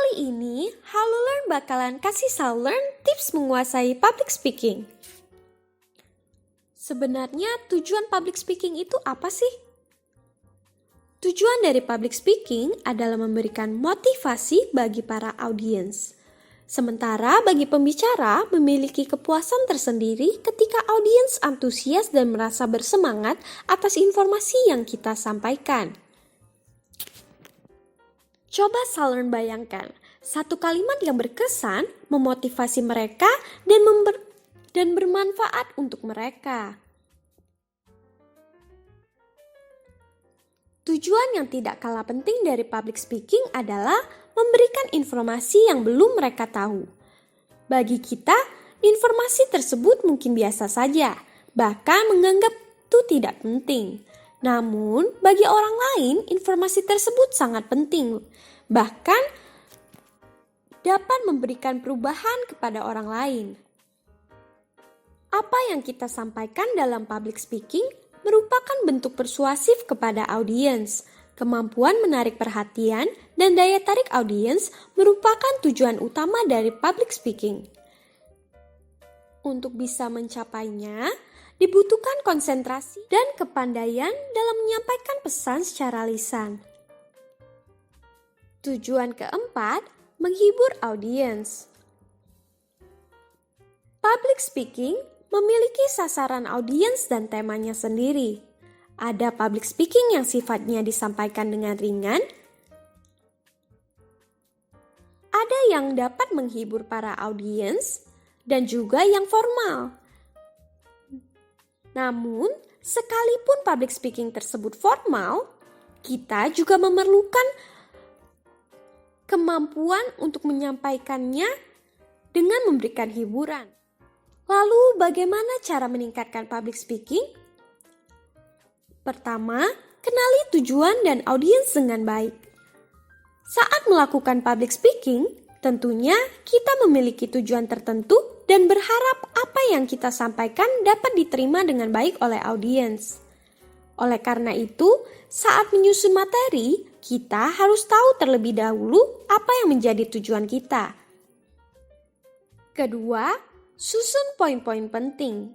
Kali ini, HaloLearn bakalan kasih Saulearn tips menguasai public speaking. Sebenarnya tujuan public speaking itu apa sih? Tujuan dari public speaking adalah memberikan motivasi bagi para audiens. Sementara bagi pembicara memiliki kepuasan tersendiri ketika audiens antusias dan merasa bersemangat atas informasi yang kita sampaikan. Coba Saulearn bayangkan, satu kalimat yang berkesan memotivasi mereka dan bermanfaat untuk mereka. Tujuan yang tidak kalah penting dari public speaking adalah memberikan informasi yang belum mereka tahu. Bagi kita, informasi tersebut mungkin biasa saja, bahkan menganggap itu tidak penting. Namun, bagi orang lain, informasi tersebut sangat penting, bahkan dapat memberikan perubahan kepada orang lain. Apa yang kita sampaikan dalam public speaking merupakan bentuk persuasif kepada audiens. Kemampuan menarik perhatian dan daya tarik audiens merupakan tujuan utama dari public speaking. Untuk bisa mencapainya, dibutuhkan konsentrasi dan kepandaian dalam menyampaikan pesan secara lisan. Tujuan keempat, menghibur audiens. Public speaking memiliki sasaran audiens dan temanya sendiri. Ada public speaking yang sifatnya disampaikan dengan ringan, ada yang dapat menghibur para audiens, dan juga yang formal. Namun, sekalipun public speaking tersebut formal, kita juga memerlukan kemampuan untuk menyampaikannya dengan memberikan hiburan. Lalu, bagaimana cara meningkatkan public speaking? Pertama, kenali tujuan dan audiens dengan baik. Saat melakukan public speaking, tentunya kita memiliki tujuan tertentu dan berharap apa yang kita sampaikan dapat diterima dengan baik oleh audiens. Oleh karena itu, saat menyusun materi, kita harus tahu terlebih dahulu apa yang menjadi tujuan kita. Kedua, susun poin-poin penting.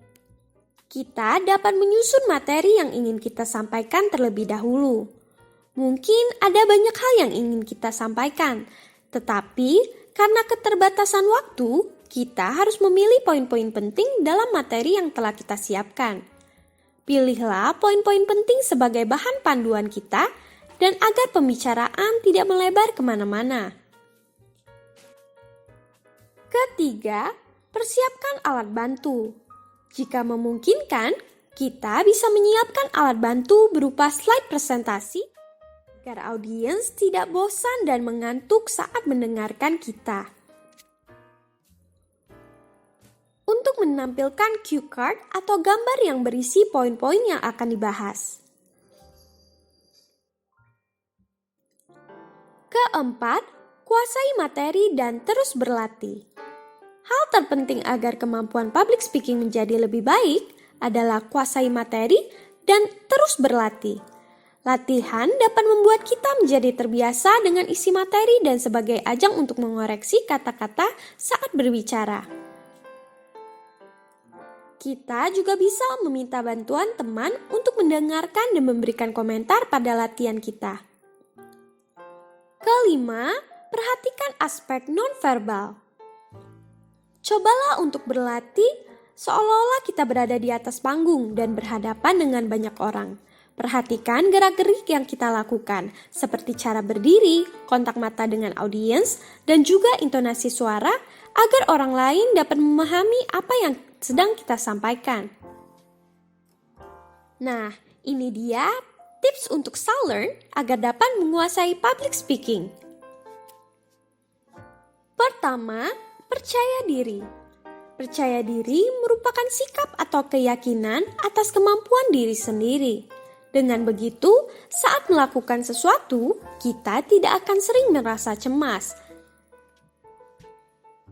Kita dapat menyusun materi yang ingin kita sampaikan terlebih dahulu. Mungkin ada banyak hal yang ingin kita sampaikan, tetapi karena keterbatasan waktu, kita harus memilih poin-poin penting dalam materi yang telah kita siapkan. Pilihlah poin-poin penting sebagai bahan panduan kita dan agar pembicaraan tidak melebar kemana-mana. Ketiga, persiapkan alat bantu. Jika memungkinkan, kita bisa menyiapkan alat bantu berupa slide presentasi agar audiens tidak bosan dan mengantuk saat mendengarkan kita. Untuk menampilkan cue card atau gambar yang berisi poin-poin yang akan dibahas. Keempat, kuasai materi dan terus berlatih. Hal terpenting agar kemampuan public speaking menjadi lebih baik adalah kuasai materi dan terus berlatih. Latihan dapat membuat kita menjadi terbiasa dengan isi materi dan sebagai ajang untuk mengoreksi kata-kata saat berbicara. Kita juga bisa meminta bantuan teman untuk mendengarkan dan memberikan komentar pada latihan kita. Kelima, perhatikan aspek nonverbal. Cobalah untuk berlatih seolah-olah kita berada di atas panggung dan berhadapan dengan banyak orang. Perhatikan gerak-gerik yang kita lakukan, seperti cara berdiri, kontak mata dengan audiens, dan juga intonasi suara agar orang lain dapat memahami apa yang sedang kita sampaikan. Nah, ini dia tips untuk Saulearn agar dapat menguasai public speaking. Pertama, percaya diri. Percaya diri merupakan sikap atau keyakinan atas kemampuan diri sendiri. Dengan begitu, saat melakukan sesuatu, kita tidak akan sering merasa cemas.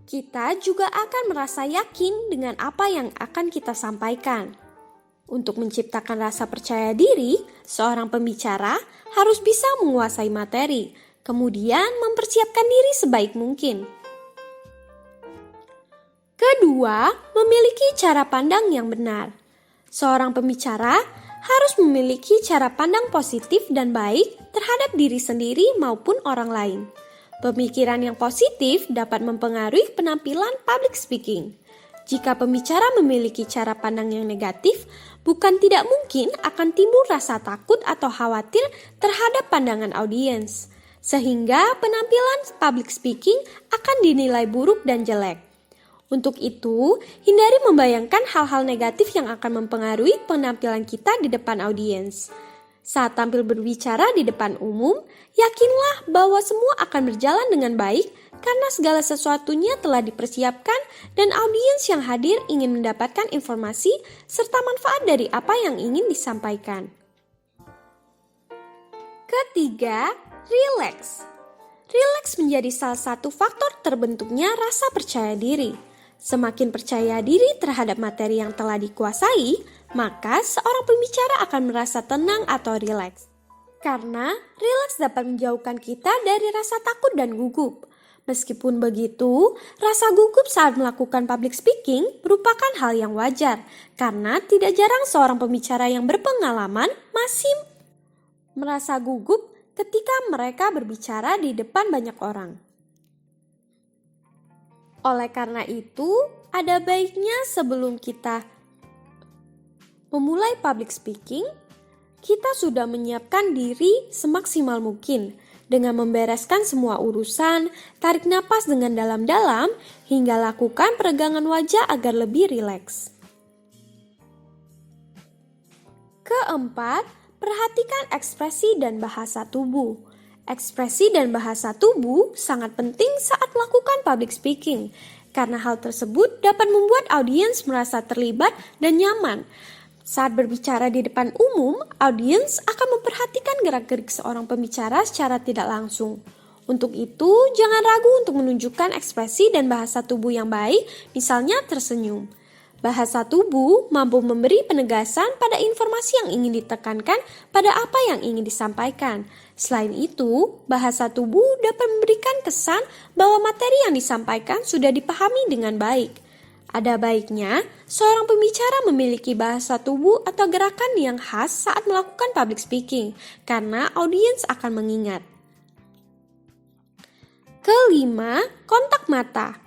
Kita juga akan merasa yakin dengan apa yang akan kita sampaikan. Untuk menciptakan rasa percaya diri, seorang pembicara harus bisa menguasai materi, kemudian mempersiapkan diri sebaik mungkin. Kedua, memiliki cara pandang yang benar. Seorang pembicara harus memiliki cara pandang positif dan baik terhadap diri sendiri maupun orang lain. Pemikiran yang positif dapat mempengaruhi penampilan public speaking. Jika pembicara memiliki cara pandang yang negatif, bukan tidak mungkin akan timbul rasa takut atau khawatir terhadap pandangan audiens, sehingga penampilan public speaking akan dinilai buruk dan jelek. Untuk itu, hindari membayangkan hal-hal negatif yang akan mempengaruhi penampilan kita di depan audiens. Saat tampil berbicara di depan umum, yakinlah bahwa semua akan berjalan dengan baik karena segala sesuatunya telah dipersiapkan dan audiens yang hadir ingin mendapatkan informasi serta manfaat dari apa yang ingin disampaikan. Ketiga, relax. Relax menjadi salah satu faktor terbentuknya rasa percaya diri. Semakin percaya diri terhadap materi yang telah dikuasai, maka seorang pembicara akan merasa tenang atau rileks. Karena rileks dapat menjauhkan kita dari rasa takut dan gugup. Meskipun begitu, rasa gugup saat melakukan public speaking merupakan hal yang wajar, karena tidak jarang seorang pembicara yang berpengalaman masih merasa gugup ketika mereka berbicara di depan banyak orang. Oleh karena itu, ada baiknya sebelum kita memulai public speaking, kita sudah menyiapkan diri semaksimal mungkin dengan membereskan semua urusan, tarik napas dengan dalam-dalam, hingga lakukan peregangan wajah agar lebih rileks. Keempat, perhatikan ekspresi dan bahasa tubuh. Ekspresi dan bahasa tubuh sangat penting saat melakukan public speaking, karena hal tersebut dapat membuat audiens merasa terlibat dan nyaman. Saat berbicara di depan umum, audiens akan memperhatikan gerak-gerik seorang pembicara secara tidak langsung. Untuk itu, jangan ragu untuk menunjukkan ekspresi dan bahasa tubuh yang baik, misalnya tersenyum. Bahasa tubuh mampu memberi penegasan pada informasi yang ingin ditekankan pada apa yang ingin disampaikan. Selain itu, bahasa tubuh dapat memberikan kesan bahwa materi yang disampaikan sudah dipahami dengan baik. Ada baiknya, seorang pembicara memiliki bahasa tubuh atau gerakan yang khas saat melakukan public speaking, karena audiens akan mengingat. Kelima, kontak mata.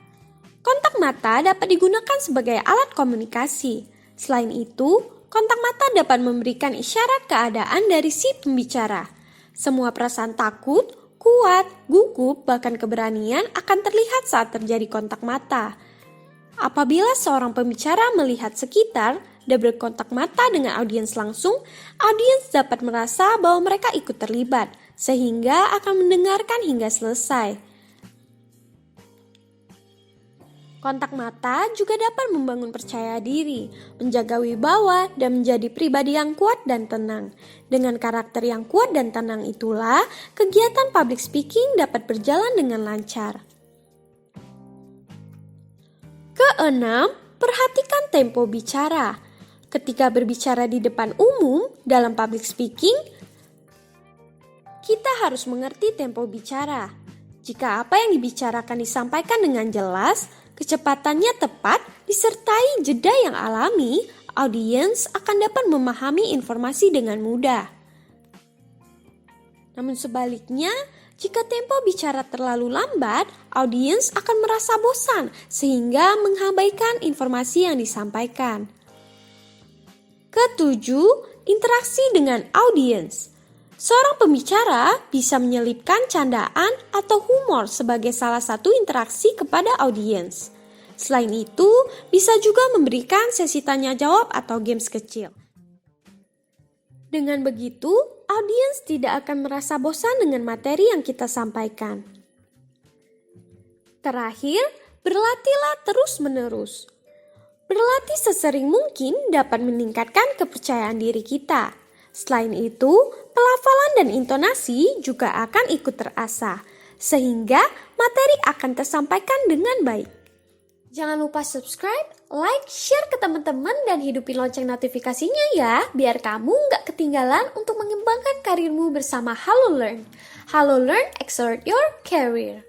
Kontak mata dapat digunakan sebagai alat komunikasi. Selain itu, kontak mata dapat memberikan isyarat keadaan dari si pembicara. Semua perasaan takut, kuat, gugup, bahkan keberanian akan terlihat saat terjadi kontak mata. Apabila seorang pembicara melihat sekitar dan berkontak mata dengan audiens langsung, audiens dapat merasa bahwa mereka ikut terlibat, sehingga akan mendengarkan hingga selesai. Kontak mata juga dapat membangun percaya diri, menjaga wibawa, dan menjadi pribadi yang kuat dan tenang. Dengan karakter yang kuat dan tenang itulah, kegiatan public speaking dapat berjalan dengan lancar. Keenam, perhatikan tempo bicara. Ketika berbicara di depan umum dalam public speaking, kita harus mengerti tempo bicara. Jika apa yang dibicarakan disampaikan dengan jelas, kecepatannya tepat, disertai jeda yang alami, audiens akan dapat memahami informasi dengan mudah. Namun sebaliknya, jika tempo bicara terlalu lambat, audiens akan merasa bosan sehingga mengabaikan informasi yang disampaikan. Ketujuh, interaksi dengan audiens. Seorang pembicara bisa menyelipkan candaan atau humor sebagai salah satu interaksi kepada audiens. Selain itu, bisa juga memberikan sesi tanya jawab atau games kecil. Dengan begitu, audiens tidak akan merasa bosan dengan materi yang kita sampaikan. Terakhir, berlatihlah terus-menerus. Berlatih sesering mungkin dapat meningkatkan kepercayaan diri kita. Selain itu, pelafalan dan intonasi juga akan ikut terasah, sehingga materi akan tersampaikan dengan baik. Jangan lupa subscribe, like, share ke teman-teman, dan hidupin lonceng notifikasinya ya, biar kamu nggak ketinggalan untuk mengembangkan karirmu bersama Halo Learn. Halo Learn, accelerate your career.